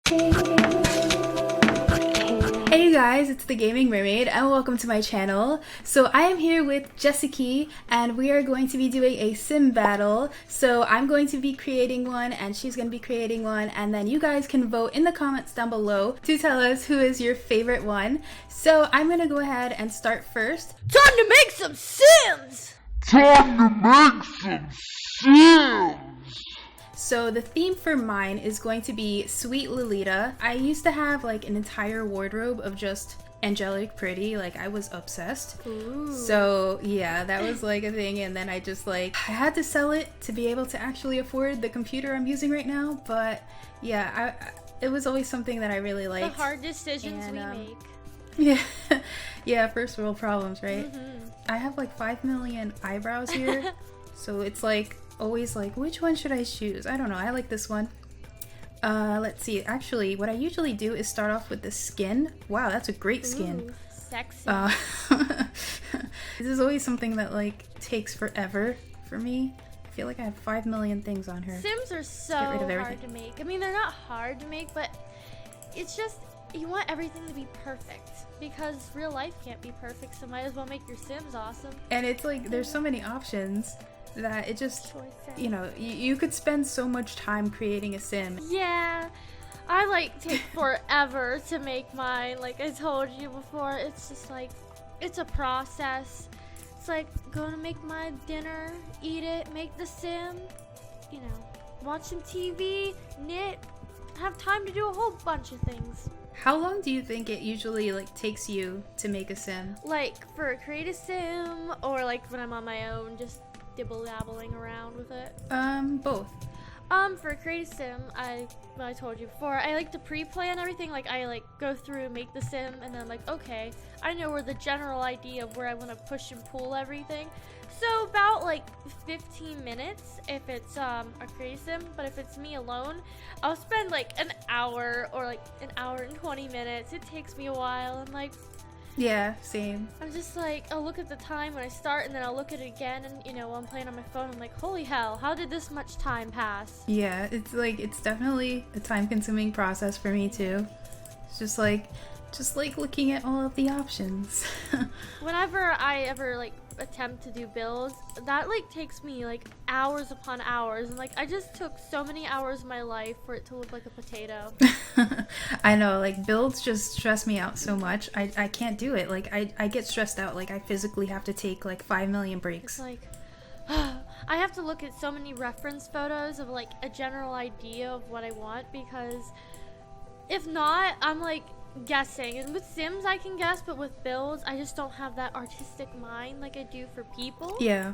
Hey guys, it's the Gaming Mermaid and welcome to my channel. So I am here with Jessikii and we are going to be doing a sim battle. So I'm going to be creating one and she's going to be creating one, and then you guys can vote in the comments down below to tell us who is your favorite one. So I'm going to go ahead and start first. Time to make some Sims! So the theme for mine is going to be Sweet Lolita. I used to have like an entire wardrobe of just angelic pretty, like I was obsessed. Ooh. So yeah, that was like a thing, and then I just like I had to sell it to be able to actually afford the computer I'm using right now. But yeah, it was always something that I really liked. The hard decisions and, we make. Yeah. Yeah, first world problems, right? Mm-hmm. I have like 5 million eyebrows here. So it's like always like, which one should I choose? I don't know. I like this one. Let's see. Actually, what I usually do is start off with the skin. Wow, that's a great skin. Ooh, sexy. This is always something that like takes forever for me. I feel like I have 5 million things on her. Sims are so Get rid of hard everything. to make. I mean, they're not hard to make, but it's just, you want everything to be perfect. Because real life can't be perfect, so might as well make your Sims awesome. And it's like, there's so many options that it just, you know, you could spend so much time creating a sim. Yeah, I like take forever to make mine. Like I told you before, it's just like, it's a process. It's like, gonna make my dinner, eat it, make the sim, you know, watch some TV, knit, have time to do a whole bunch of things. How long do you think it usually like takes you to make a sim? Like for a creative sim, or like when I'm on my own, just dibble-dabbling around with it? Both. For a creative sim, I told you before, I like to pre-plan everything. Like I like go through, make the sim, and then like, okay, I know where the general idea of where I want to push and pull everything. So about like 15 minutes if it's a creative sim, but if it's me alone, I'll spend like an hour or like an hour and 20 minutes. It takes me a while, and like, Yeah, same. I'm just like, I'll look at the time when I start, and then I'll look at it again, and you know, while I'm playing on my phone, I'm like, holy hell, how did this much time pass? Yeah, it's like, it's definitely a time-consuming process for me too. It's just like looking at all of the options. Whenever I ever like attempt to do builds, that like takes me like hours upon hours, and like I just took so many hours of my life for it to look like a potato. I know, like builds just stress me out so much. I can't do it. Like I get stressed out. Like I physically have to take like 5 million breaks. It's like I have to look at so many reference photos of like a general idea of what I want, because if not, I'm like guessing. And with Sims I can guess, but with builds I just don't have that artistic mind like I do for people. Yeah.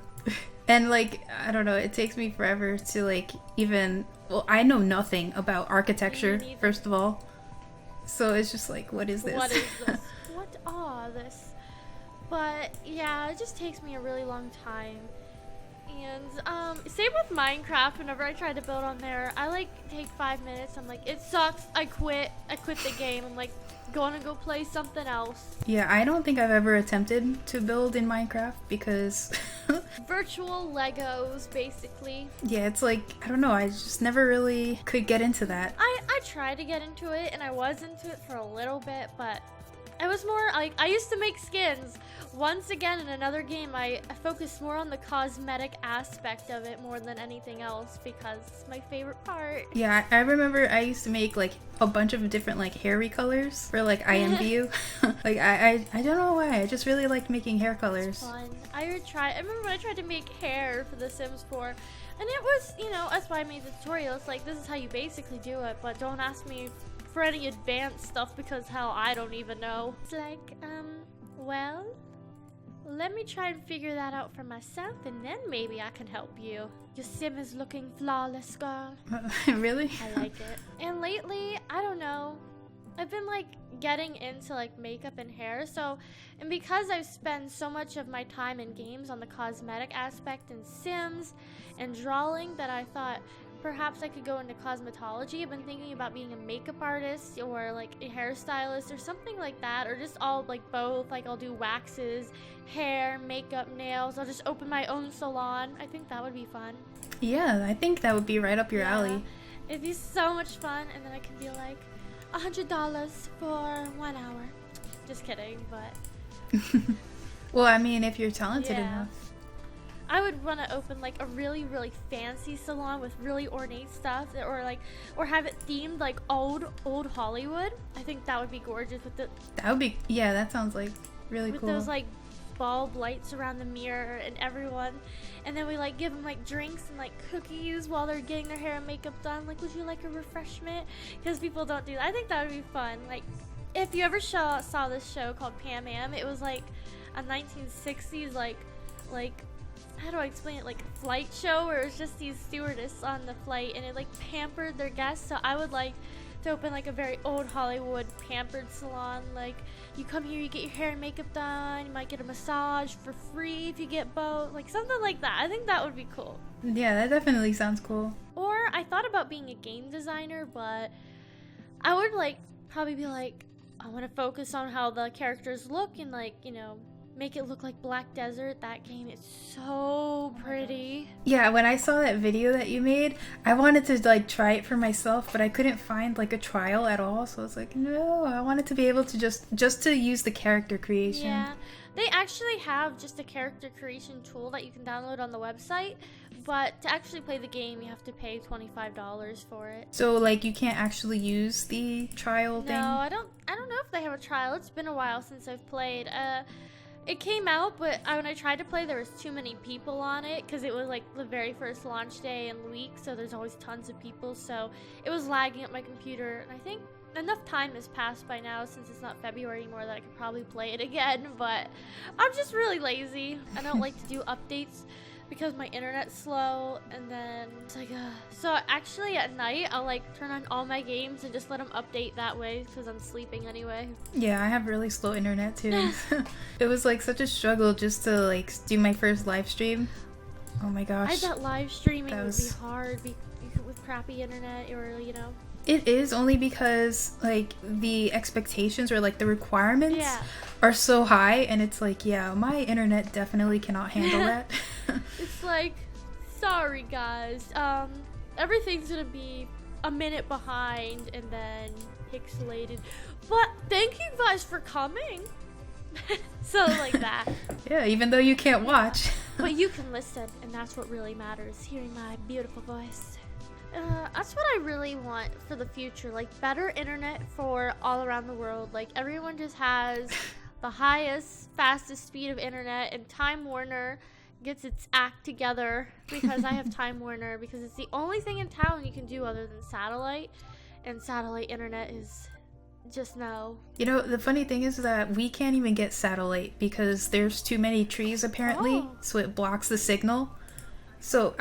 And like, I don't know, it takes me forever to like even, well, I know nothing about architecture, first of all. So it's just like, what is this? What is this? What are this? But yeah, it just takes me a really long time. And same with Minecraft. Whenever I try to build on there, I like take 5 minutes. I'm like, it sucks. I quit the game. I'm like, gonna go play something else. Yeah, I don't think I've ever attempted to build in Minecraft because virtual Legos, basically. Yeah, it's like, I don't know, I just never really could get into that. I tried to get into it, and I was into it for a little bit, but I was more like, I used to make skins. Once again, in another game, I focused more on the cosmetic aspect of it more than anything else, because it's my favorite part. Yeah, I remember I used to make like a bunch of different like hair recolors for like IMVU. Like I don't know why, I just really liked making hair colors. It's fun. I remember when I tried to make hair for The Sims 4, and it was, you know, that's why I made the tutorial. It's like, this is how you basically do it, but don't ask me for any advanced stuff, because hell, I don't even know. It's like, well, let me try and figure that out for myself, and then maybe I can help you. Your sim is looking flawless, girl. Really? I like it. And lately, I don't know, I've been like getting into like makeup and hair, and because I've spent so much of my time in games on the cosmetic aspect and Sims and drawing, that I thought perhaps I could go into cosmetology. I've been thinking about being a makeup artist or like a hairstylist or something like that, or just all like both. Like I'll do waxes, hair, makeup, nails. I'll just open my own salon. I think that would be fun. Yeah, I think that would be right up your alley. It'd be so much fun, and then I can be like, $100 for 1 hour. Just kidding, but Well, I mean, if you're talented yeah. enough. I would want to open like a really, really fancy salon with really ornate stuff, or have it themed like old Hollywood. I think that would be gorgeous with That would be, yeah, that sounds like really with cool. those like bulb lights around the mirror and everyone, and then we like give them like drinks and like cookies while they're getting their hair and makeup done. Like, would you like a refreshment? Because people don't do that. I think that would be fun. Like, if you ever saw this show called Pam Am, it was like a 1960s like how do I explain it, like a flight show where it was just these stewardess on the flight, and it like pampered their guests. So I would like to open like a very old Hollywood pampered salon. Like, you come here, you get your hair and makeup done, you might get a massage for free if you get both, like something like that. I think that would be cool. Yeah, that definitely sounds cool. Or I thought about being a game designer, but I would like probably be like, I want to focus on how the characters look and like, you know, make it look like Black Desert. That game is so pretty. Yeah, when I saw that video that you made, I wanted to like try it for myself, but I couldn't find like a trial at all. So I was like, no, I wanted to be able to just to use the character creation. Yeah, they actually have just a character creation tool that you can download on the website, but to actually play the game, you have to pay $25 for it. So like you can't actually use the trial thing? No, I don't know if they have a trial. It's been a while since I've played. It came out, but when I tried to play, there was too many people on it because it was like the very first launch day and week, so there's always tons of people, so it was lagging up my computer. And I think enough time has passed by now since it's not February anymore that I could probably play it again, but I'm just really lazy. I don't like to do updates because my internet's slow, and then it's like, so actually at night I'll like turn on all my games and just let them update that way because I'm sleeping anyway. Yeah, I have really slow internet too. It was like such a struggle just to like do my first live stream. Oh my gosh. I bet live streaming would be hard with crappy internet, or you know. It is, only because like the expectations or like the requirements are so high, and it's like, yeah, my internet definitely cannot handle that. It's like, sorry guys, everything's gonna be a minute behind and then pixelated, but thank you guys for coming. So like that. Yeah, even though you can't watch. But you can listen, and that's what really matters, hearing my beautiful voice. That's what I really want for the future, like better internet for all around the world. Like everyone just has the highest, fastest speed of internet, and Time Warner gets its act together, because I have Time Warner, because it's the only thing in town you can do other than satellite, and satellite internet is just no. You know, the funny thing is that we can't even get satellite because there's too many trees apparently, so it blocks the signal. So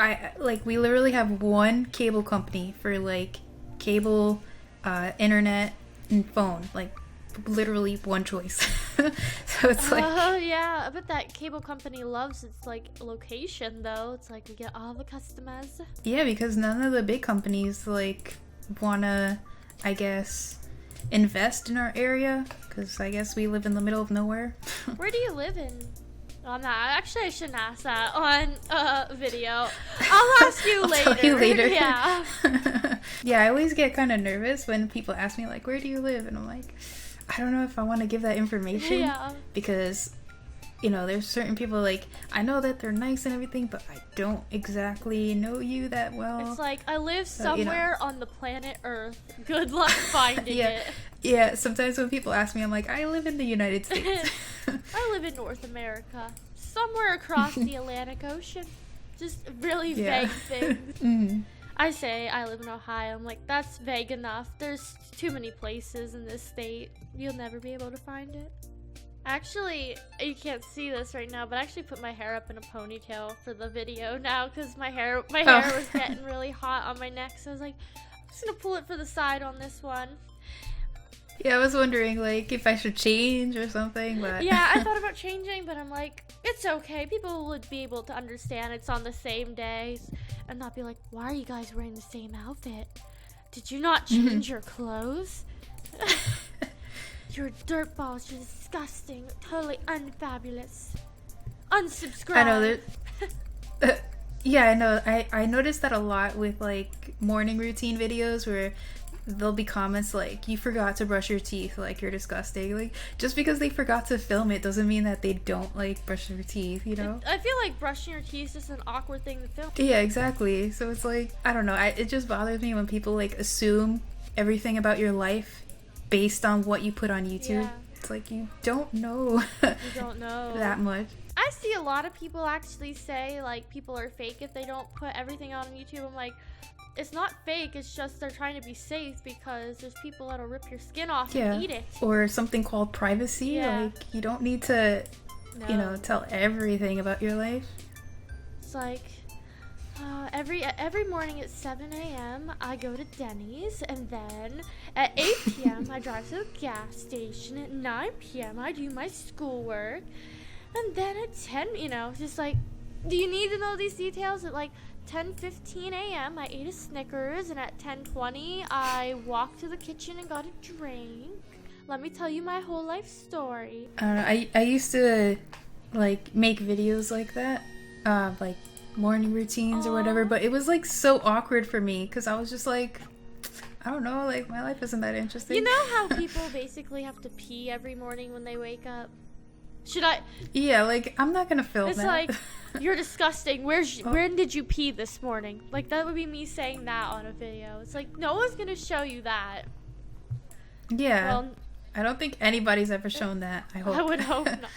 we literally have one cable company for like cable, internet, and phone. Like literally one choice. So it's like, oh yeah, I bet that cable company loves its like location though. It's like we get all the customers. Yeah, because none of the big companies like wanna, I guess, invest in our area, because I guess we live in the middle of nowhere. Where do you live in? I'm not. Actually, I shouldn't ask that on video. I'll ask you later. I'll tell you later. Yeah. Yeah, I always get kind of nervous when people ask me, like, where do you live? And I'm like, I don't know if I want to give that information. Yeah. Because, you know, there's certain people, like, I know that they're nice and everything, but I don't exactly know you that well. It's like, I live somewhere on the planet Earth. Good luck finding it. Yeah, sometimes when people ask me, I'm like, I live in the United States. I live in North America. Somewhere across the Atlantic Ocean. Just really vague things. Mm-hmm. I say I live in Ohio. I'm like, that's vague enough. There's too many places in this state. You'll never be able to find it. Actually, you can't see this right now, but I actually put my hair up in a ponytail for the video now because my hair was getting really hot on my neck. So I was like, I'm just gonna pull it for the side on this one. Yeah, I was wondering, like, if I should change or something, but... Yeah, I thought about changing, but I'm like, it's okay. People would be able to understand it's on the same day and not be like, why are you guys wearing the same outfit? Did you not change your clothes? You're dirtballs. You're disgusting. Totally unfabulous. Unsubscribe. I know. Yeah, I know. I noticed that a lot with, like, morning routine videos where there'll be comments like, you forgot to brush your teeth, like, you're disgusting. Like, just because they forgot to film it doesn't mean that they don't, like, brush their teeth, you know? I feel like brushing your teeth is just an awkward thing to film. Yeah, exactly. So it's like, I don't know, it just bothers me when people, like, assume everything about your life based on what you put on YouTube. Yeah. It's like, you don't know. You don't know that much. I see a lot of people actually say, like, people are fake if they don't put everything on YouTube. I'm like, it's not fake, it's just they're trying to be safe because there's people that'll rip your skin off and eat it. Or something called privacy. Yeah. Like, you don't need to, you know, tell everything about your life. It's like, every morning at 7 a.m. I go to Denny's, and then at 8 p.m. I drive to the gas station. At 9 p.m. I do my schoolwork, and then at 10, you know, just like, do you need to know these details? At like 10:15 a.m. I ate a Snickers, and at 10:20 I walked to the kitchen and got a drink. Let me tell you my whole life story. I don't know, I used to, like, make videos like that, like morning routines or whatever, but it was, like, so awkward for me because I was just like, I don't know, like, my life isn't that interesting. You know how people basically have to pee every morning when they wake up? Should I? Yeah, like, I'm not gonna film It's that. like, you're disgusting. When did you pee this morning? Like, that would be me saying that on a video. It's like, no one's gonna show you that. Yeah. Well, I don't think anybody's ever shown that. I hope. I would hope not.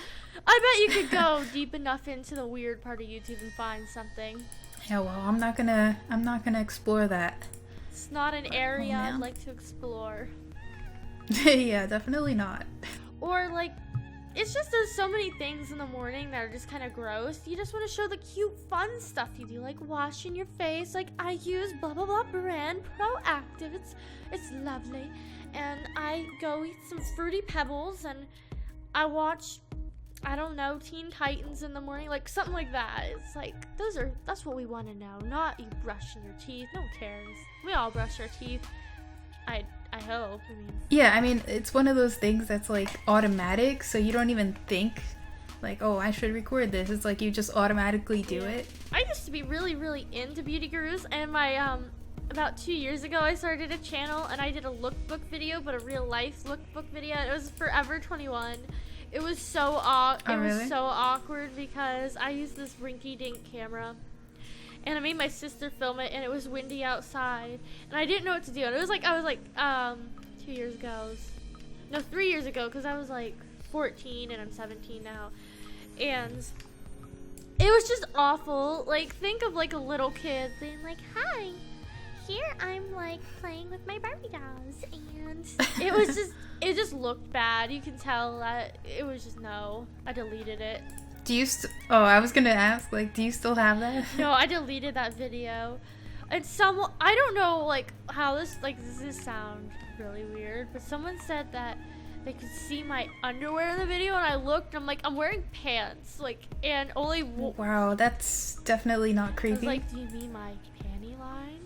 I bet you could go deep enough into the weird part of YouTube and find something. Yeah, well, I'm not gonna explore that. It's not an area man. I'd like to explore. Yeah, definitely not. Or, like, it's just there's so many things in the morning that are just kind of gross. You just want to show the cute, fun stuff you do, like washing your face. Like, I use blah blah blah brand Proactive. It's lovely. And I go eat some Fruity Pebbles, and I watch, I don't know, Teen Titans in the morning, like something like that. It's like, that's what we want to know, not you brushing your teeth. No one cares. We all brush our teeth. I hope. Yeah, I mean, it's one of those things that's like automatic, so you don't even think like, oh, I should record this. It's like you just automatically do it. I used to be really, really into beauty gurus, and my about 2 years ago I started a channel and I did a lookbook video, but a real life lookbook video. It was Forever 21. It was so really? so awkward because I used this rinky-dink camera. And I made my sister film it, and it was windy outside, and I didn't know what to do. And it was like, I was like, 2 years ago, no, 3 years ago, because I was like 14 and I'm 17 now, and it was just awful. Like, think of like a little kid being like, hi, here I'm like playing with my Barbie dolls, and it was just, it just looked bad. You can tell that it was just, no, I deleted it. Do you I was gonna ask, like, do you still have that? No, I deleted that video. And I don't know, like, how this sound really weird, but someone said that they could see my underwear in the video, and I looked, and I'm like, I'm wearing pants, like, and only... Wow, that's definitely not creepy. I was like, do you mean my panty line?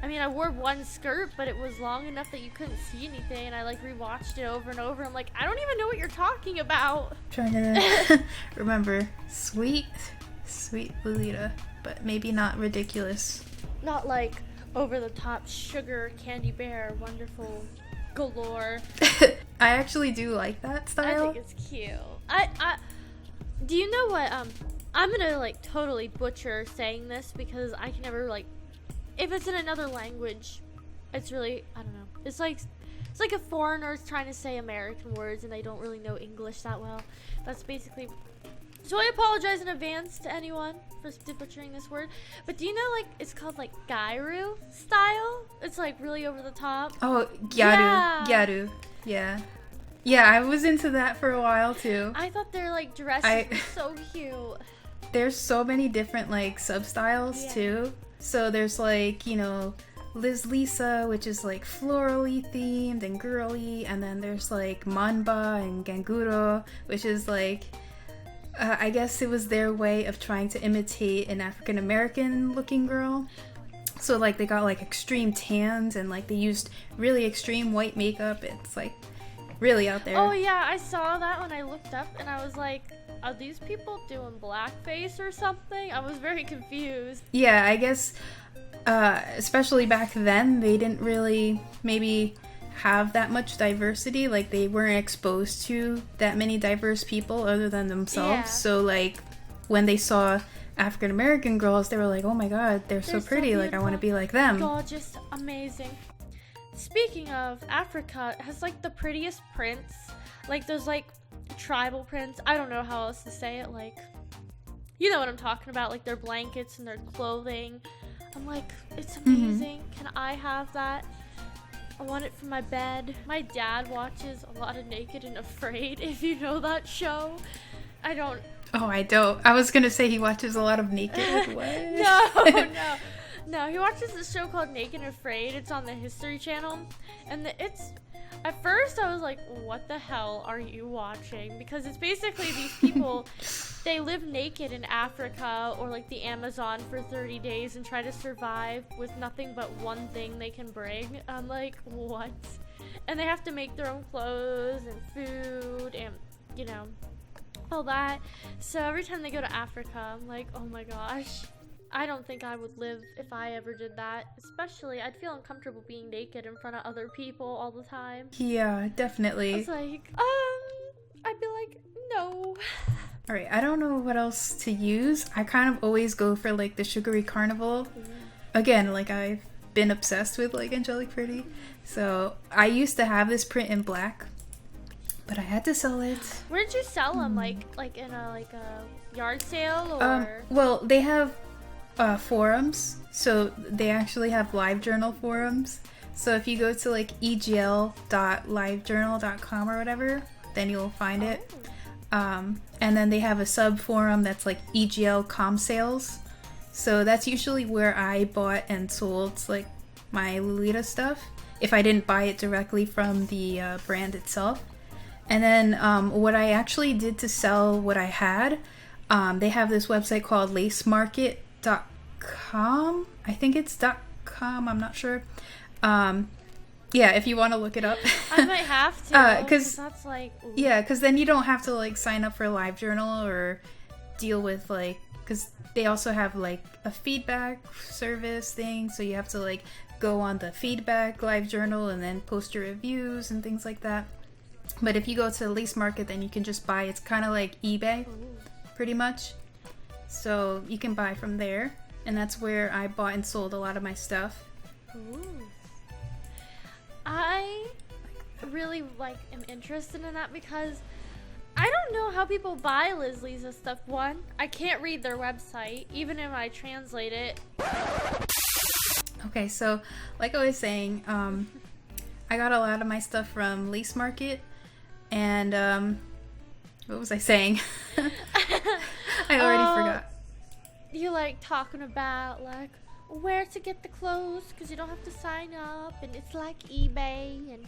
I mean, I wore one skirt, but it was long enough that you couldn't see anything, and I, like, rewatched it over and over. I'm like, I don't even know what you're talking about. Trying to remember. Sweet Lolita, but maybe not ridiculous. Not, like, over-the-top sugar candy bear, wonderful galore. I actually do like that style. I think it's cute. Do you know what, I'm gonna, like, totally butcher saying this because I can never, like, if it's in another language, it's really, I don't know. It's like a foreigner trying to say American words and they don't really know English that well. That's basically. So I apologize in advance to anyone for butchering this word. But do you know, like, it's called like Gyaru style? It's like really over the top. Oh, Gyaru. Yeah. Yeah, I was into that for a while too. I thought their like dresses were so cute. There's so many different like sub-styles too. So there's like, you know, Liz Lisa, which is like florally themed and girly, and then there's like Manba and Ganguro, which is like, I guess it was their way of trying to imitate an African American looking girl. So like they got like extreme tans and like they used really extreme white makeup. It's like really out there. Oh yeah, I saw that when I looked up and I was like, are these people doing blackface or something? I was very confused. Yeah, I guess especially back then, they didn't really maybe have that much diversity. Like, they weren't exposed to that many diverse people other than themselves. Yeah. So, like, when they saw African American girls, they were like, oh my god, they're so pretty. Like, I want to be like them. Gorgeous, amazing. Speaking of, Africa has like the prettiest prints. Like, those like tribal prints. I don't know how else to say it. Like, you know what I'm talking about. Like, their blankets and their clothing. I'm like, it's amazing. Can I have that? I want it for my bed. My dad watches a lot of Naked and Afraid, if you know that show. I don't. Oh, I don't. I was gonna say he watches a lot of Naked. Like, what? No, he watches this show called Naked and Afraid. It's on the History Channel. And it's... At first, I was like, what the hell are you watching? Because it's basically these people, they live naked in Africa or like the Amazon for 30 days and try to survive with nothing but one thing they can bring. I'm like, what? And they have to make their own clothes and food and, you know, all that. So every time they go to Africa, I'm like, oh my gosh. I don't think I would live if I ever did that. Especially, I'd feel uncomfortable being naked in front of other people all the time. Yeah, definitely. I was like, I'd be like, no. Alright, I don't know what else to use. I kind of always go for like the Sugary Carnival. Again, like I've been obsessed with like Angelic Pretty. So I used to have this print in black, but I had to sell it. Where did you sell them? Like in a yard sale or? Well, they have forums, so they actually have LiveJournal forums. So if you go to like egl.livejournal.com or whatever, then you'll find it. And then they have a sub forum that's like EGL Com Sales. So that's usually where I bought and sold like my Lolita stuff if I didn't buy it directly from the brand itself. And then what I actually did to sell what I had, they have this website called lacemarket.com. I think it's .com, I'm not sure. Yeah, if you want to look it up. I might have to, because that's like... Ooh. Yeah, because then you don't have to like sign up for LiveJournal or deal with like... Because they also have like a feedback service thing, so you have to like go on the feedback LiveJournal and then post your reviews and things like that. But if you go to the Lace Market, then you can just buy. It's kind of like eBay, pretty much. So you can buy from there. And that's where I bought and sold a lot of my stuff. Ooh. I really am interested in that because I don't know how people buy Liz Lisa stuff. One, I can't read their website, even if I translate it. Okay, so like I was saying, I got a lot of my stuff from Lace Market. And what was I saying? I already forgot. You like talking about like where to get the clothes because you don't have to sign up and it's like eBay and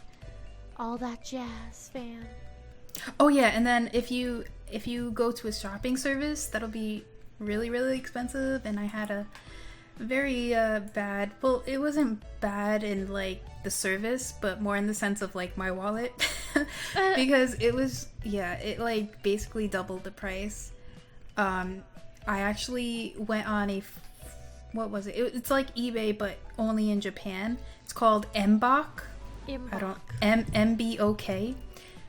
all that jazz, fam. Oh yeah, and then if you go to a shopping service, that'll be really, really expensive. And I had a very bad, well, it wasn't bad in like the service, but more in the sense of like my wallet. Because it was, yeah, it like basically doubled the price. I actually went on a, what was it? It's like eBay, but only in Japan. It's called Mbok. I don't, MBOK,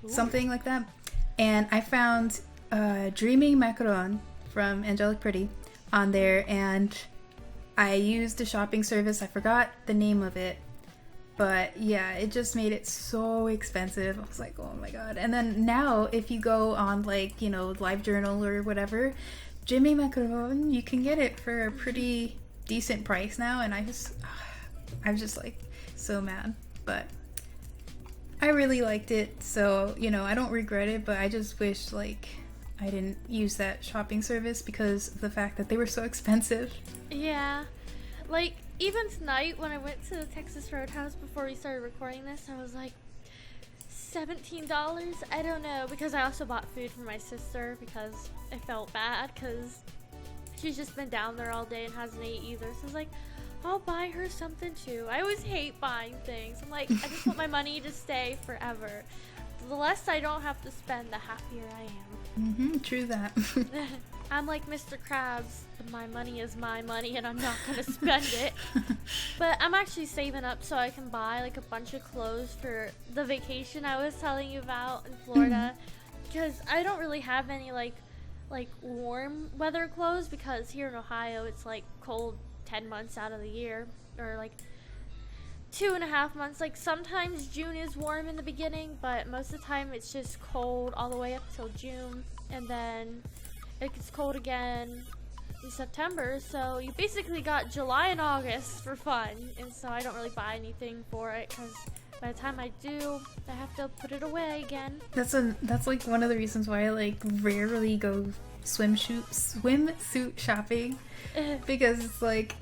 something like that. And I found Dreaming Macaron from Angelic Pretty on there, and I used the shopping service. I forgot the name of it. But yeah, it just made it so expensive. I was like, oh my god. And then now, if you go on like, you know, LiveJournal or whatever, Jimmy Macaron, you can get it for a pretty decent price now. And I'm just like so mad. But I really liked it. So, you know, I don't regret it, but I just wish like I didn't use that shopping service because of the fact that they were so expensive. Yeah. Like, even tonight when I went to the Texas Roadhouse before we started recording this, I was like, $17? I don't know. Because I also bought food for my sister because I felt bad because she's just been down there all day and hasn't ate either. So I was like, I'll buy her something too. I always hate buying things. I'm like, I just want my money to stay forever. the less I don't have to spend, the happier I am. True that. I'm like Mr. Krabs. My money is my money and I'm not gonna spend it. But I'm actually saving up so I can buy like a bunch of clothes for the vacation I was telling you about in Florida. Because I don't really have any like warm weather clothes, because here in Ohio it's like cold 10 months out of the year, or like 2.5 months. Like sometimes June is warm in the beginning, but most of the time it's just cold all the way up till June, and then it gets cold again in September. So you basically got July and August for fun, and so I don't really buy anything for it, because by the time I do, I have to put it away again. That's like one of the reasons why I like rarely go swimsuit shopping, because it's like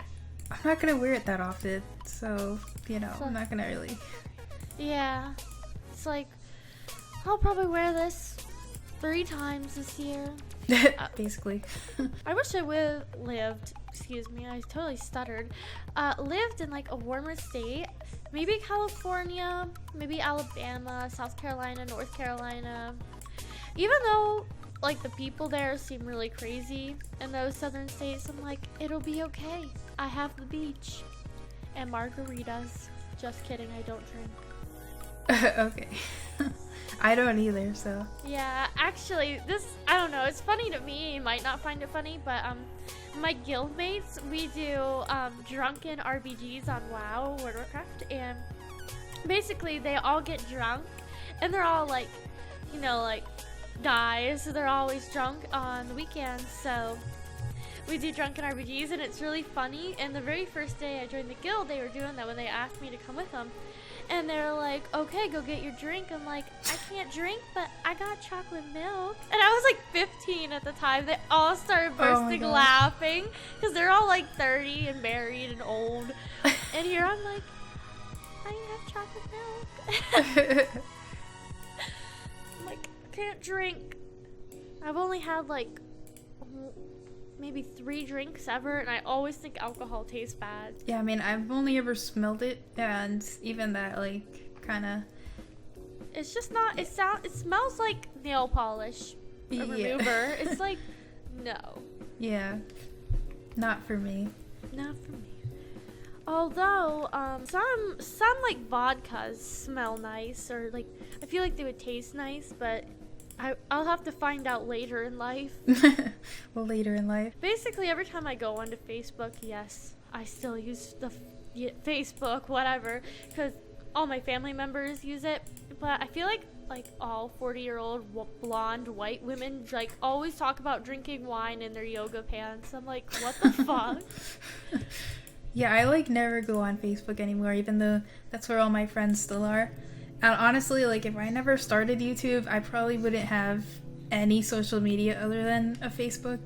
I'm not gonna wear it that often, so I'm not gonna really. Yeah, it's like I'll probably wear this 3 times this year. Basically. I wish I would lived. Excuse me, I totally stuttered. Lived in like a warmer state. Maybe California, maybe Alabama, South Carolina, North Carolina. Even though like the people there seem really crazy in those southern states, I'm like, it'll be okay. I have the beach and margaritas. Just kidding, I don't drink. Okay. I don't either, so. Yeah, actually, I don't know, it's funny to me. You might not find it funny, but my guildmates, we do drunken RBGs on WoW, World of Warcraft, and basically they all get drunk, and they're all like, like guys, so they're always drunk on the weekends, so we do drunken RBGs, and it's really funny. And the very first day I joined the guild, they were doing that when they asked me to come with them. And they're like, okay, go get your drink. I'm like, I can't drink, but I got chocolate milk. And I was like 15 at the time. They all started bursting laughing, because they're all like 30 and married and old. And here I'm like, I have chocolate milk. I'm like, I can't drink. I've only had like maybe 3 drinks ever, and I always think alcohol tastes bad. Yeah, I mean, I've only ever smelled it, and even that, like, kind of. It's just not. It smells like nail polish remover. It's like, no. Yeah, not for me. Not for me. Although, some like vodkas smell nice, or like I feel like they would taste nice, but I'll have to find out later in life. Well, later in life. Basically, every time I go onto Facebook, yes, I still use the Facebook, whatever, because all my family members use it. But I feel like all 40-year-old blonde white women like always talk about drinking wine in their yoga pants. I'm like, what the fuck? Yeah, I like never go on Facebook anymore, even though that's where all my friends still are. And honestly, like, if I never started YouTube, I probably wouldn't have any social media other than a Facebook.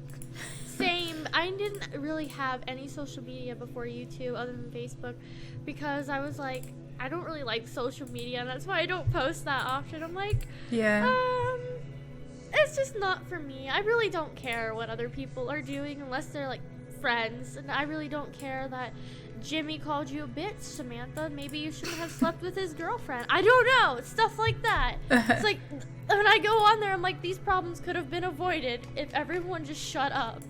Same. I didn't really have any social media before YouTube other than Facebook, because I was like, I don't really like social media, and that's why I don't post that often. I'm like, yeah. It's just not for me. I really don't care what other people are doing unless they're, like, friends, and I really don't care that Jimmy called you a bitch, Samantha. Maybe you shouldn't have slept with his girlfriend. I don't know. It's stuff like that. It's like, when I go on there, I'm like, these problems could have been avoided if everyone just shut up.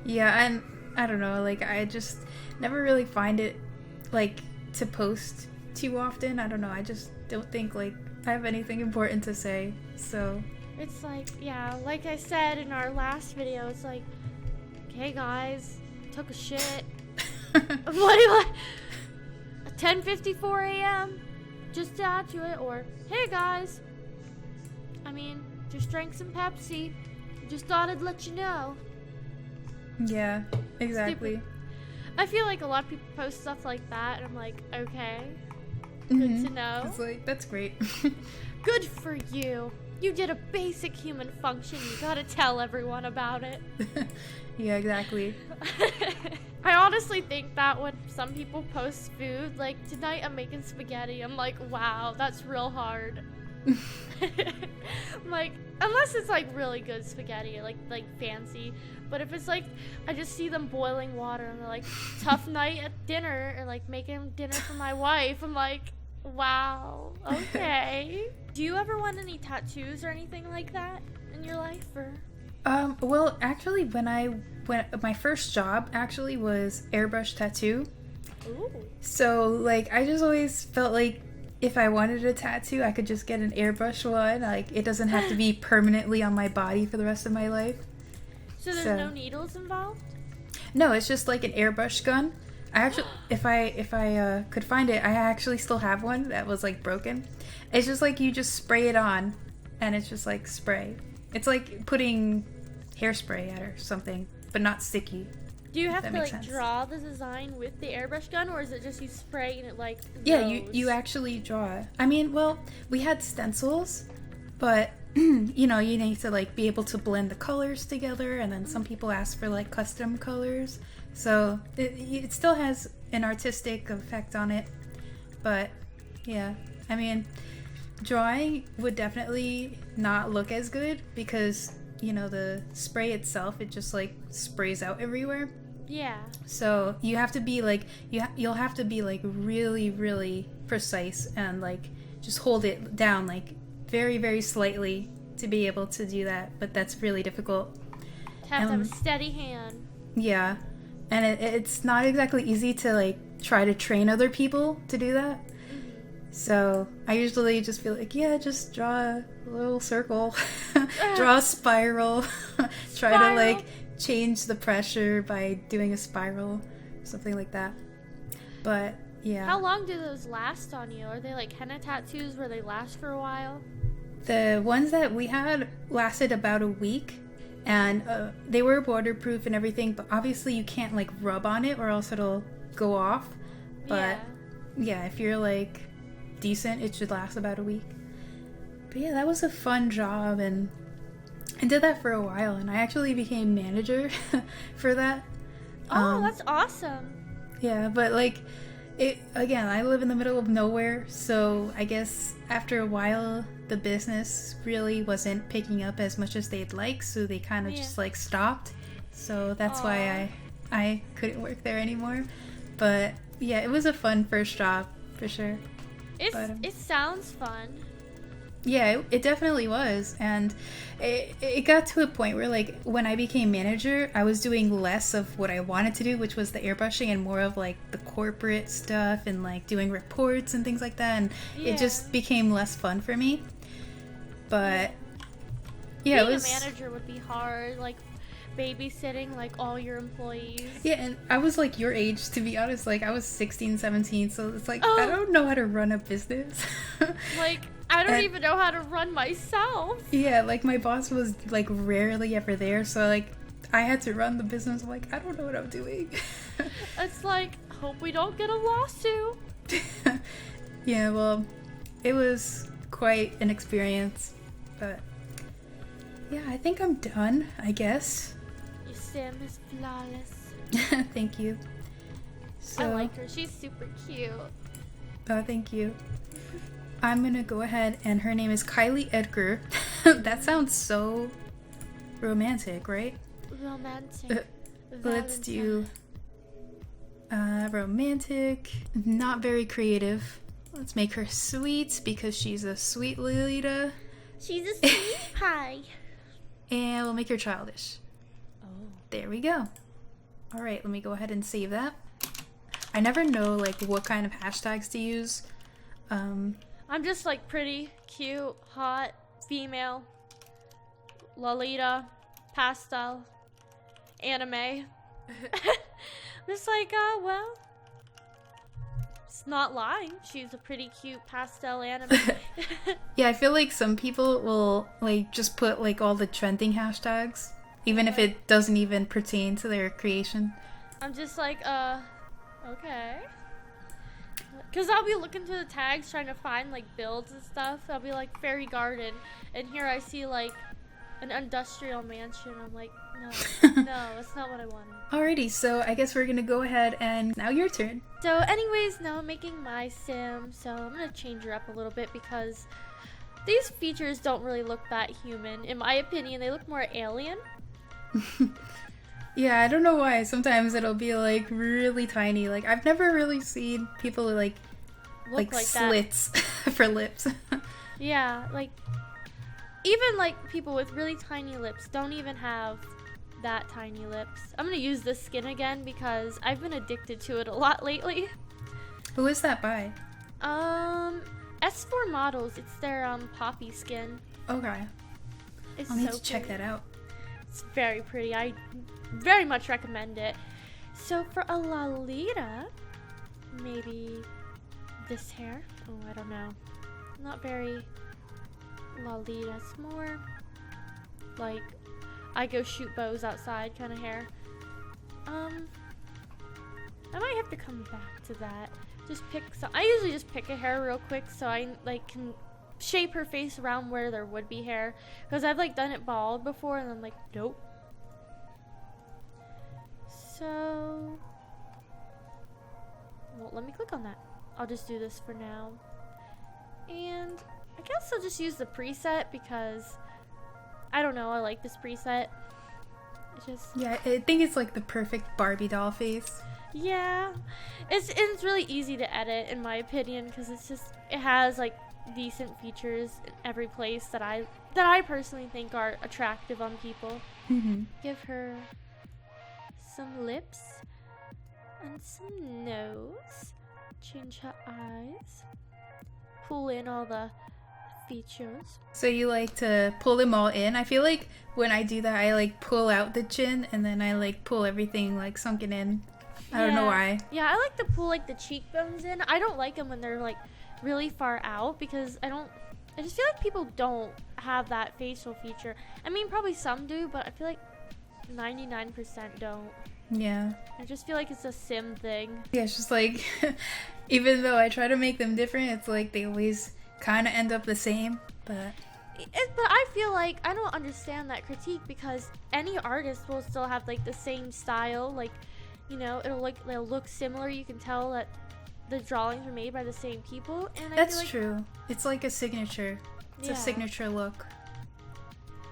Yeah, and I don't know, like, I just never really find it, like, to post too often. I don't know. I just don't think, like, I have anything important to say, so. It's like, yeah, like I said in our last video, it's like, okay, guys, took a shit. What do you 10:54 a.m. just to add to it, or hey guys, I mean, just drank some Pepsi, just thought I'd let you know. Yeah, exactly. Stupid. I feel like a lot of people post stuff like that, and I'm like, okay, good to know. It's like, that's great. Good for you. You did a basic human function. You gotta tell everyone about it. Yeah, exactly. I honestly think that when some people post food, like, tonight I'm making spaghetti, I'm like, wow, that's real hard. Like, unless it's like really good spaghetti, like fancy. But if it's like, I just see them boiling water and they're like, tough night at dinner, or like making dinner for my wife, I'm like, wow, okay. Do you ever want any tattoos or anything like that in your life, or? Well, actually, when my first job actually was airbrush tattoo. Ooh. So, like, I just always felt like if I wanted a tattoo, I could just get an airbrush one. Like, it doesn't have to be permanently on my body for the rest of my life. So there's no needles involved? No, it's just like an airbrush gun. I actually, if I could find it, I actually still have one that was like broken. It's just like you just spray it on, and it's just like spray. It's like putting hairspray at or something, but not sticky. Do you have to like draw the design with the airbrush gun, or is it just you spray and it like Yeah, you actually draw it. I mean, well, we had stencils, but you know, you need to like be able to blend the colors together, and then some people ask for like custom colors. So it still has an artistic effect on it. But yeah, I mean, drawing would definitely not look as good because, you know, the spray itself, it just like sprays out everywhere. Yeah. So you have to be like, you'll have to be like really, really precise and like just hold it down like very, very slightly to be able to do that. But that's really difficult. Have to have a steady hand. Yeah. And it's not exactly easy to like try to train other people to do that. So I usually just feel like, yeah, just draw a little circle, draw a spiral, try to like change the pressure by doing a spiral, something like that. But yeah. How long do those last on you? Are they like henna tattoos where they last for a while? The ones that we had lasted about a week, and they were waterproof and everything, but obviously you can't like rub on it or else it'll go off. But yeah, if you're like decent, it should last about a week. But yeah, that was a fun job, and I did that for a while, and I actually became manager for that. Oh, that's awesome. Yeah, but like again, I live in the middle of nowhere, so I guess after a while the business really wasn't picking up as much as they'd like, so they kind of just like stopped. So that's why I couldn't work there anymore. But yeah, it was a fun first job for sure. It sounds fun. Yeah, it definitely was. And it got to a point where, like, when I became manager, I was doing less of what I wanted to do, which was the airbrushing, and more of, like, the corporate stuff and, like, doing reports and things like that. And it just became less fun for me. But, yeah, Being a manager would be hard, like, babysitting, like, all your employees. Yeah, and I was, like, your age, to be honest. Like, I was 16, 17, so it's like, I don't know how to run a business. Like, I don't even know how to run myself. Yeah, like my boss was like rarely ever there, so like I had to run the business. I'm like, I don't know what I'm doing. It's like, hope we don't get a lawsuit. Yeah, well, it was quite an experience, but yeah, I think I'm done, I guess. Your sim is flawless. Thank you. So, I like her. She's super cute. Oh, thank you. I'm gonna go ahead, and her name is Kylie Edgar. That sounds so romantic, right? Romantic. Let's do romantic, not very creative. Let's make her sweet because she's a sweet Lolita. She's a sweet pie. And we'll make her childish. Oh. There we go. All right, let me go ahead and save that. I never know like what kind of hashtags to use. I'm just like pretty, cute, hot, female, Lolita, pastel, anime. Just like, well, it's not lying. She's a pretty cute pastel anime. Yeah, I feel like some people will like just put like all the trending hashtags, even if it doesn't even pertain to their creation. I'm just like, okay. Because I'll be looking through the tags trying to find like builds and stuff. I'll be like fairy garden, and here I see like an industrial mansion. I'm like, no, that's not what I wanted. Alrighty, so I guess we're gonna go ahead, and now your turn. So anyways, now I'm making my sim, so I'm gonna change her up a little bit because these features don't really look that human. In my opinion, they look more alien. Yeah, I don't know why. Sometimes it'll be like really tiny. Like I've never really seen people like Look like slits for lips. Yeah, like, even like people with really tiny lips don't even have that tiny lips. I'm gonna use this skin again because I've been addicted to it a lot lately. Who is that by? S4 Models. It's their poppy skin. Okay. It's I'll need so to check pretty. that out. It's very pretty. I very much recommend it. So for a Lolita, maybe this hair. Oh, I don't know. Not very Lolita. It's more like I go shoot bows outside kind of hair. I might have to come back to that. Just pick some. I usually just pick a hair real quick so I like can shape her face around where there would be hair, because I've like done it bald before and I'm like, nope. So, well, let me click on that. I'll just do this for now. And I guess I'll just use the preset because I don't know, I like this preset. It's just, Yeah, I think it's like the perfect Barbie doll face. yeah. It's really easy to edit in my opinion because it's just, it has like decent features in every place that I personally think are attractive on people. Mm-hmm. Give her some lips and some nose. Change her eyes. Pull in all the features. So you like to pull them all in? I feel like when I do that, I like pull out the chin and then I like pull everything like sunken in. I don't know why. Yeah, I like to pull like the cheekbones in. I don't like them when they're like really far out because I just feel like people don't have that facial feature. I mean, probably some do, but I feel like 99% don't. Yeah. I just feel like it's a sim thing. Yeah, it's just like, even though I try to make them different, it's like they always kind of end up the same, but... But I feel like I don't understand that critique because any artist will still have like the same style, like, you know, they'll look similar. You can tell that the drawings were made by the same people, and That's I feel like true. It's like a signature. It's a signature look.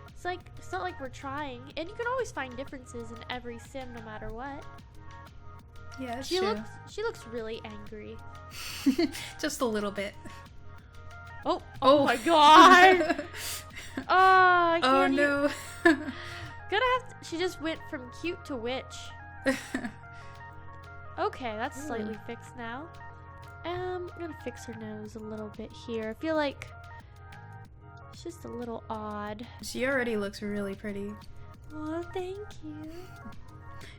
It's like, it's not like we're trying, and you can always find differences in every sim no matter what. Yeah, that's She true. looks really angry. Just a little bit. Oh my god! I Oh can't no. she just went from cute to witch. Okay, that's slightly fixed now. I'm gonna fix her nose a little bit here. I feel like it's just a little odd. She already looks really pretty. Oh, thank you.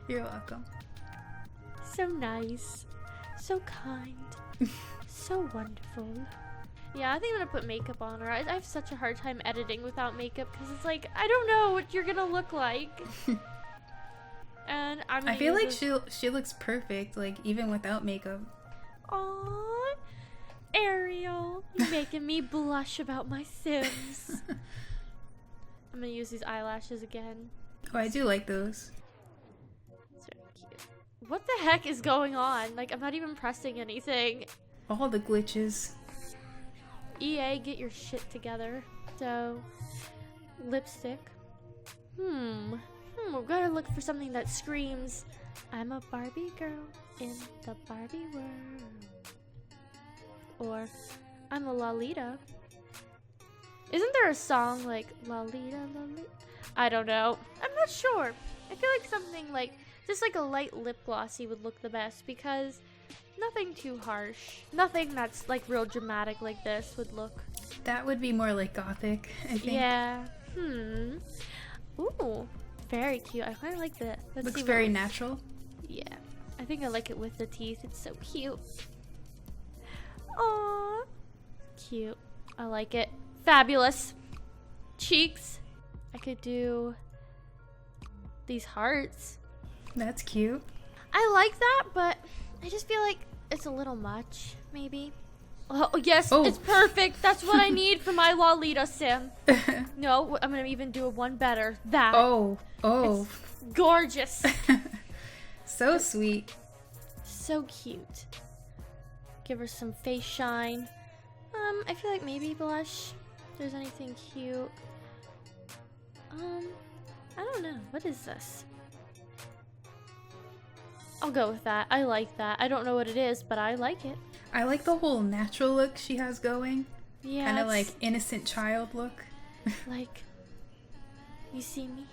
You're welcome. So nice. So kind. So wonderful. Yeah, I think I'm gonna put makeup on her. I have such a hard time editing without makeup because it's like, I don't know what you're gonna look like. And I feel like she looks perfect, like even without makeup. Aww, Ariel, you're making me blush about my Sims. I'm gonna use these eyelashes again. Oh, I do like those. It's very cute. What the heck is going on? Like, I'm not even pressing anything. All the glitches. EA, get your shit together. So, lipstick. We gotta look for something that screams, I'm a Barbie girl in the Barbie world. Or, I'm a Lolita. Isn't there a song like, Lolita, Lolita? I don't know. I'm not sure. I feel like something like, just like a light lip glossy would look the best because nothing too harsh. Nothing that's like real dramatic like this would look. That would be more like gothic, I think. Yeah. Ooh. Very cute. I kind of like that. Looks very natural. Yeah. I think I like it with the teeth. It's so cute. Aww. Cute. I like it. Fabulous. Cheeks. I could do these hearts. That's cute. I like that, but I just feel like it's a little much, maybe. Oh, yes, It's perfect. That's what I need for my Lolita sim. No, I'm going to even do one better. That. Oh. It's gorgeous. So sweet. So cute. Give her some face shine. I feel like maybe blush. If there's anything cute. I don't know. What is this? I'll go with that. I like that. I don't know what it is, but I like it. I like the whole natural look she has going. Yeah. Kind of like innocent child look. Like, you see me?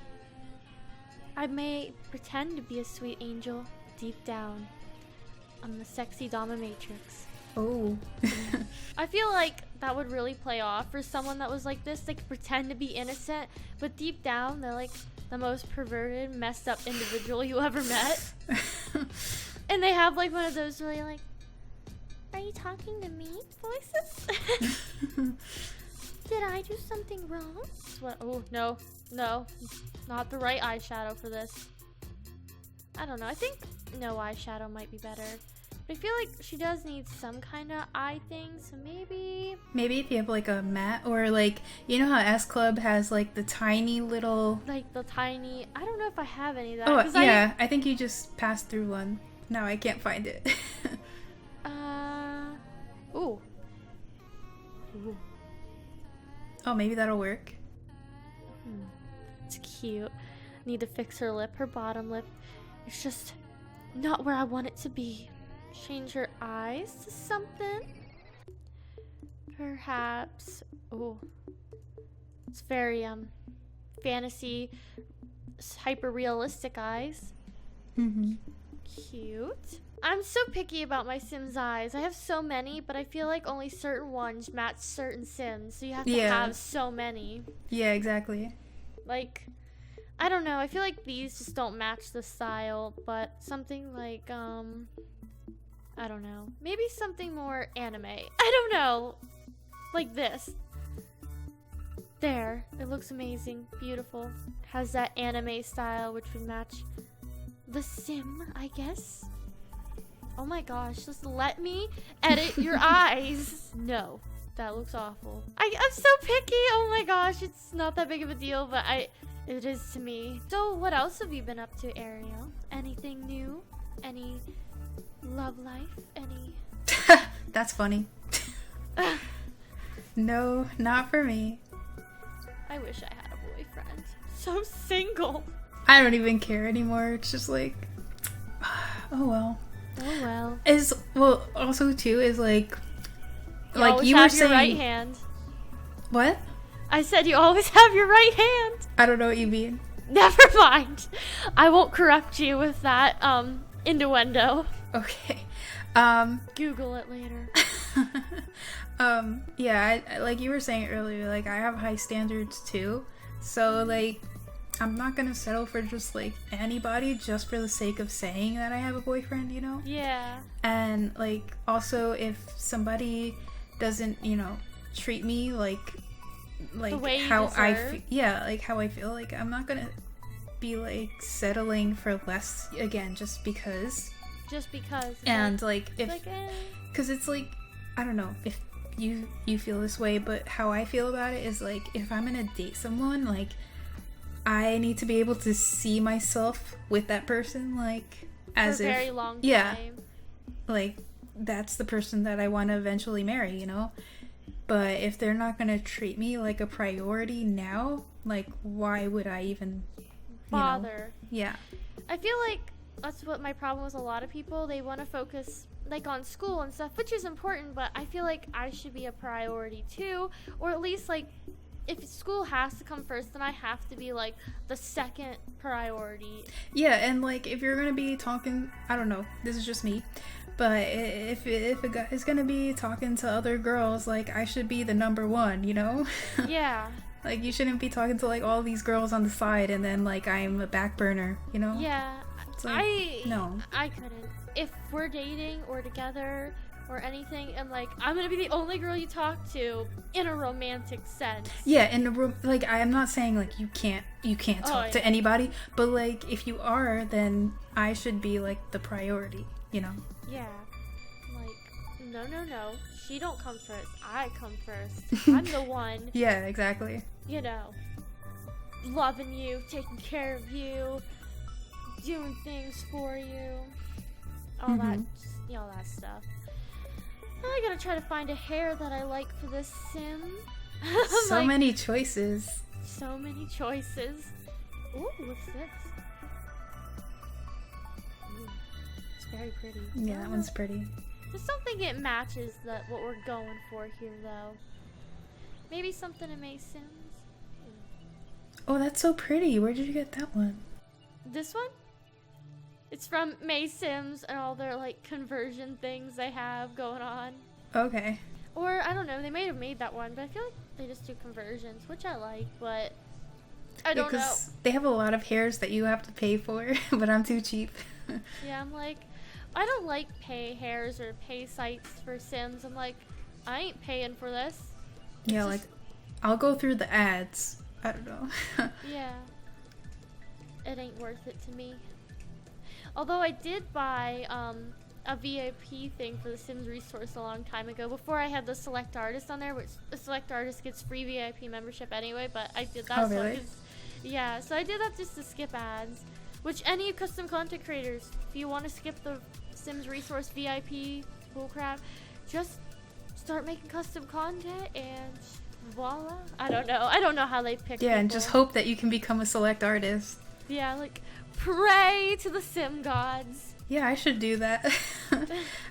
I may pretend to be a sweet angel. Deep down, I'm the sexy dominatrix. Oh. I feel like that would really play off for someone that was like this. They could pretend to be innocent, but deep down, they're like the most perverted, messed up individual you ever met. And they have like one of those really like, are you talking to me voices? Did I do something wrong? What? Oh, no, not the right eyeshadow for this. I don't know. I think no eyeshadow might be better. But I feel like she does need some kind of eye thing, so maybe... Maybe if you have like a matte, or like, you know how S Club has like the tiny little... Like the tiny... I don't know if I have any of that. Oh, yeah. I think you just passed through one. No, I can't find it. Ooh. Oh, maybe that'll work. It's cute. Need to fix her lip. Her bottom lip. It's just not where I want it to be. Change her eyes to something. Perhaps. Oh. It's very fantasy, hyper realistic eyes. Cute. I'm so picky about my Sims eyes. I have so many, but I feel like only certain ones match certain Sims. So you have to have so many. Yeah, exactly. Like, I don't know. I feel like these just don't match the style, but something like, I don't know. Maybe something more anime. I don't know. Like this. There. It looks amazing. Beautiful. Has that anime style, which would match the Sim, I guess. Oh my gosh, just let me edit your eyes. No, that looks awful. I'm so picky. Oh my gosh, it's not that big of a deal, but it is to me. So what else have you been up to, Ariel? Anything new? Any love life? Any... That's funny. No, not for me. I wish I had a boyfriend. So single. I don't even care anymore. It's just like, oh well. Oh well. Well, also too is like you always you have were your saying. Right hand. What? I said you always have your right hand. I don't know what you mean. Never mind. I won't correct you with that innuendo. Okay. Google it later. Yeah, I, like you were saying earlier, like I have high standards too. So like I'm not gonna settle for just like anybody just for the sake of saying that I have a boyfriend, you know? Yeah. And like also if somebody doesn't, you know, treat me like the way how you deserve. like how I feel, like I'm not gonna be like settling for less again just because. Just because. And like if like, because it's like, I don't know if you feel this way, but how I feel about it is like if I'm gonna date someone, like I need to be able to see myself with that person, like as for a if very long time. Yeah, like that's the person that I want to eventually marry, you know. But if they're not gonna treat me like a priority now, like why would I even bother? Yeah, I feel like that's what my problem with a lot of people. They want to focus like on school and stuff, which is important, but I feel like I should be a priority too, or at least like if school has to come first, then I have to be like the second priority. Yeah, and like if you're gonna be talking, I don't know, this is just me, but if a guy is gonna be talking to other girls, like I should be the number one, you know? Yeah. Like you shouldn't be talking to like all these girls on the side and then like I'm a back burner, you know? Yeah. It's like, no. I couldn't. If we're dating or together or anything, and like I'm gonna be the only girl you talk to in a romantic sense. Yeah, in the room, like I am not saying like you can't talk to anybody, but like if you are, then I should be like the priority, you know? Yeah. Like no. She don't come first. I come first. I'm the one. Yeah, exactly. You know, loving you, taking care of you, doing things for you, all that stuff. I gotta try to find a hair that I like for this sim. So like, many choices. So many choices. Ooh, what's this? Ooh, it's very pretty. Yeah, that one's pretty. Just don't think it matches what we're going for here, though. Maybe something in my Sims. Oh, that's so pretty. Where did you get that one? This one? It's from May Sims and all their like conversion things they have going on. Okay. Or I don't know, they may have made that one, but I feel like they just do conversions, which I like, but I don't know. Because they have a lot of hairs that you have to pay for, but I'm too cheap. Yeah, I'm like, I don't like pay hairs or pay sites for Sims. I'm like, I ain't paying for this. Yeah, like, I'll go through the ads. I don't know. Yeah. It ain't worth it to me. Although I did buy a VIP thing for the Sims resource a long time ago before I had the select artist on there, which the select artist gets free VIP membership anyway, but I did that. Oh, really? Yeah, so I did that just to skip ads, which any custom content creators, if you want to skip the Sims resource VIP bullcrap, just start making custom content and voila. I don't know how they pick Yeah, people. and just hope that you can become a select artist. Yeah, like pray to the sim gods. Yeah, I should do that.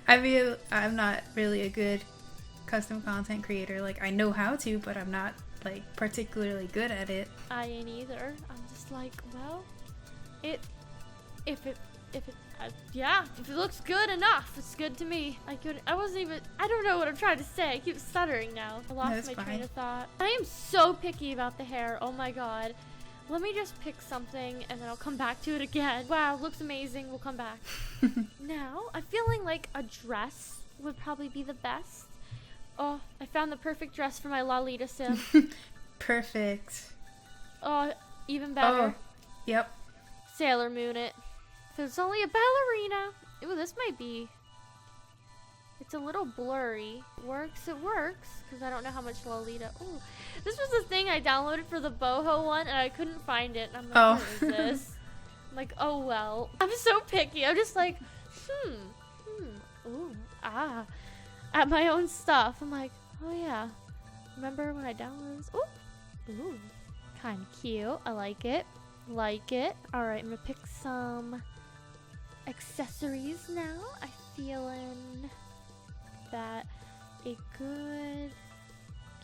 I mean, I'm not really a good custom content creator. Like, I know how to, but I'm not, like, particularly good at it. I ain't either. I'm just like, well, if it looks good enough, it's good to me. I don't know what I'm trying to say. I keep stuttering now. I lost my train of thought. I am so picky about the hair. Oh my god. Let me just pick something and then I'll come back to it again. Wow, looks amazing. We'll come back. Now, I'm feeling like a dress would probably be the best. Oh, I found the perfect dress for my Lolita sim. Perfect. Oh, even better. Oh, yep. Sailor Moon it. If it's only a ballerina. Ooh, this might be. It's a little blurry. Works, it works. Because I don't know how much Lolita. Ooh, this was the thing I downloaded for the boho one and I couldn't find it. I'm like, where is this? I'm like, oh well. I'm so picky. I'm just like, ooh, at my own stuff. I'm like, oh yeah. Remember when I downloaded this? Ooh, kind of cute. I like it. Like it. Alright, I'm gonna pick some accessories now. I'm feeling that a good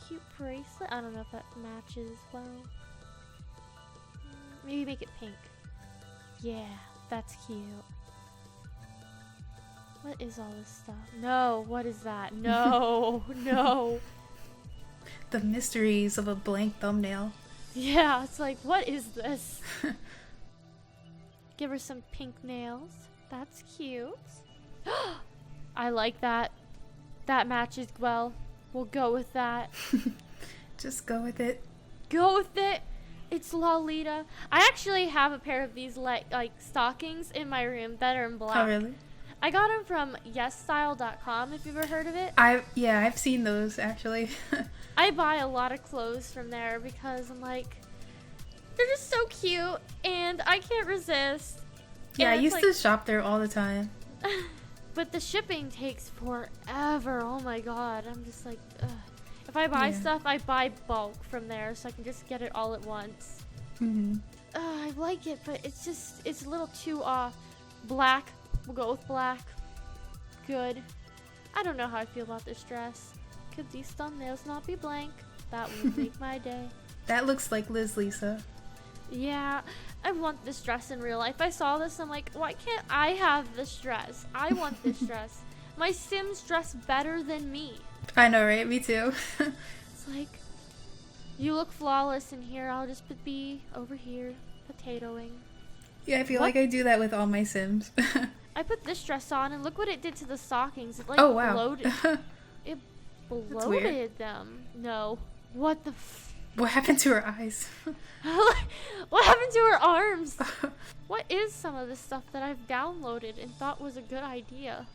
cute bracelet. I don't know if that matches well. Maybe make it pink. Yeah, that's cute. What is all this stuff? No, what is that? No, no. The mysteries of a blank thumbnail. Yeah, it's like, what is this? Give her some pink nails. That's cute. I like that. That matches well. We'll go with that. Just go with it. Go with it. It's Lolita. I actually have a pair of these like stockings in my room that are in black. Oh, really? I got them from yesstyle.com, if you've ever heard of it. I've seen those, actually. I buy a lot of clothes from there because I'm like, they're just so cute and I can't resist. Yeah, I And used it's to shop there all the time. But the shipping takes forever. Oh my god. I'm just like, ugh. If I buy stuff, I buy bulk from there so I can just get it all at once. Mm-hmm. I like it, but it's a little too off. Black. We'll go with black. Good. I don't know how I feel about this dress. Could these thumbnails not be blank? That would make my day. That looks like Liz Lisa. Yeah, I want this dress in real life. I saw this, I'm like, why can't I have this dress? I want this dress. My Sims dress better than me. I know, right? Me too. It's like, you look flawless in here. I'll just be over here, potatoing. Yeah, I feel like I do that with all my Sims. I put this dress on, and look what it did to the stockings. It, like, oh, wow. bloated. It bloated them. No. What the What happened to her eyes? What happened to her arms? What is some of the stuff that I've downloaded and thought was a good idea?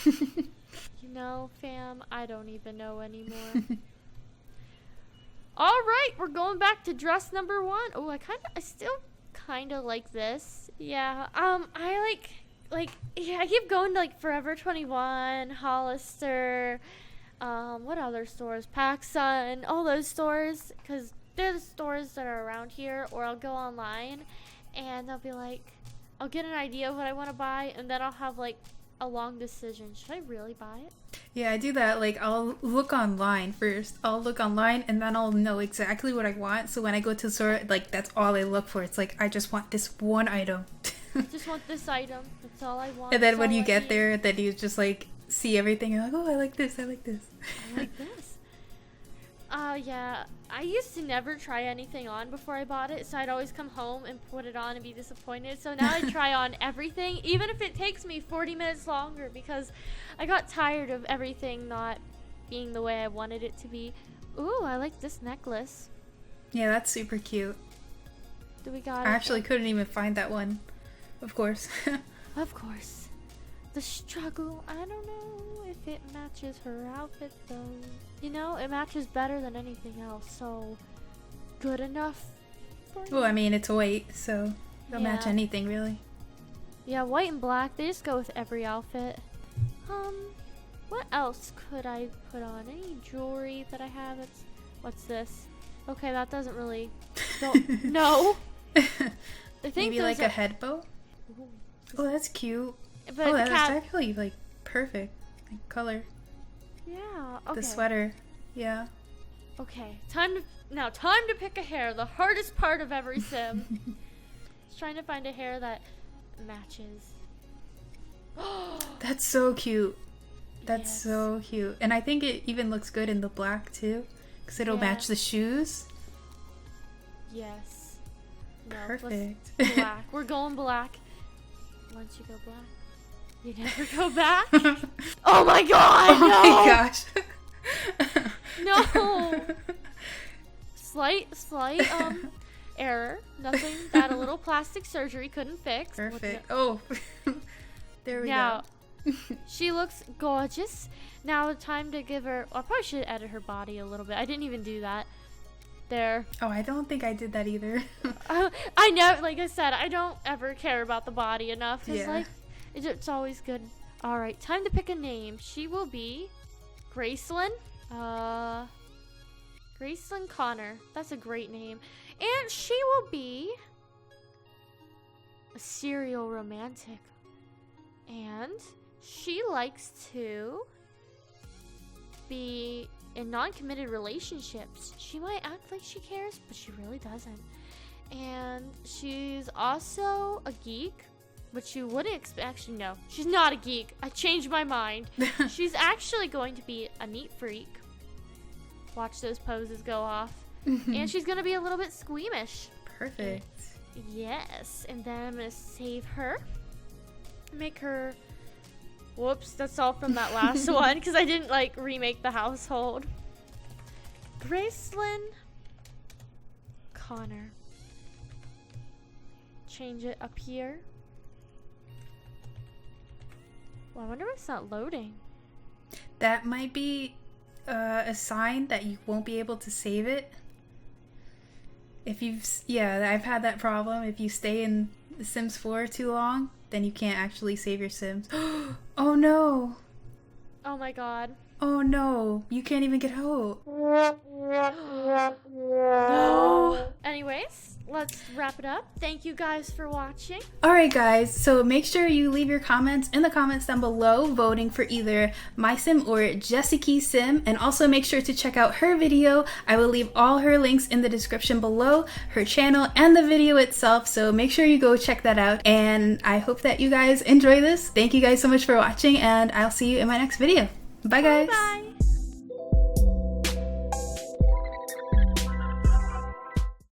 You know, fam, I don't even know anymore. Alright, we're going back to dress number 1. Oh, I still kind of like this. Yeah, I I keep going to, like, Forever 21, Hollister, what other stores? PacSun, all those stores, because they're the stores that are around here, or I'll go online, and they'll be like, I'll get an idea of what I want to buy, and then I'll have, like, a long decision. Should I really buy it? Yeah, I do that. Like, I'll look online first. I'll look online and then I'll know exactly what I want. So when I go to the store, like, that's all I look for. It's like, I just want this one item. Just want this item. That's all I want. And then when you I get need. there, then you just, like, see everything. You're like, oh, I like this. I like this. I like this. Yeah. I used to never try anything on before I bought it. So I'd always come home and put it on and be disappointed. So now I try on everything, even if it takes me 40 minutes longer, because I got tired of everything not being the way I wanted it to be. Ooh, I like this necklace. Yeah, that's super cute. Do we got I it? actually couldn't even find that one. Of course. Of course. The struggle. I don't know if it matches her outfit though. You know, it matches better than anything else, so good enough for Well, me. I mean, it's white, so it'll match Yeah. anything, really. Yeah, white and black, they just go with every outfit. What else could I put on? Any jewelry that I have? What's this? Okay, that doesn't really... Don't... No! I think Maybe like those a head bow? Ooh. Oh, that's cute. But Oh, the that's cat... actually, like, perfect. Like, color. Yeah, okay. The sweater. Yeah. Okay, time to pick a hair. The hardest part of every sim. Just trying to find a hair that matches. That's so cute. That's Yes. so cute. And I think it even looks good in the black, too. Because it'll Yeah. match the shoes. Yes. No, Perfect. let's black. We're going black. Once you go black, you never go back. Oh my god! Oh no! my gosh. No. Slight error. Nothing that a little plastic surgery couldn't fix. Perfect. Oh. There we Now, go. she looks gorgeous. Now, time to give her. I probably should edit her body a little bit. I didn't even do that. There. Oh, I don't think I did that either. I never, like I said, I don't ever care about the body enough. Cause Yeah. like, it's always good. All right, time to pick a name. She will be Gracelyn. Gracelyn Connor. That's a great name. And she will be a serial romantic. And she likes to be in non-committed relationships. She might act like she cares, but she really doesn't. And she's also a geek, which you wouldn't expect. Actually, no, she's not a geek. I changed my mind. She's actually going to be a neat freak. Watch those poses go off. And she's going to be a little bit squeamish. Perfect. Yes, and then I'm going to save her. Make her... Whoops, that's all from that last one, because I didn't, like, remake the household. Gracelyn Connor. Change it up here. Well, I wonder why it's not loading. That might be a sign that you won't be able to save it. If yeah, I've had that problem. If you stay in The Sims 4 too long, then you can't actually save your Sims. Oh no! Oh my god. Oh no! You can't even get out. No. Anyways, let's wrap it up. Thank you guys for watching. Alright guys, so make sure you leave your comments in the comments down below voting for either my sim or Jessikii sim, and also make sure to check out her video. I will leave all her links in the description below, her channel and the video itself, so make sure you go check that out, and I hope that you guys enjoy this. Thank you guys so much for watching, and I'll see you in my next video. Bye guys! Bye.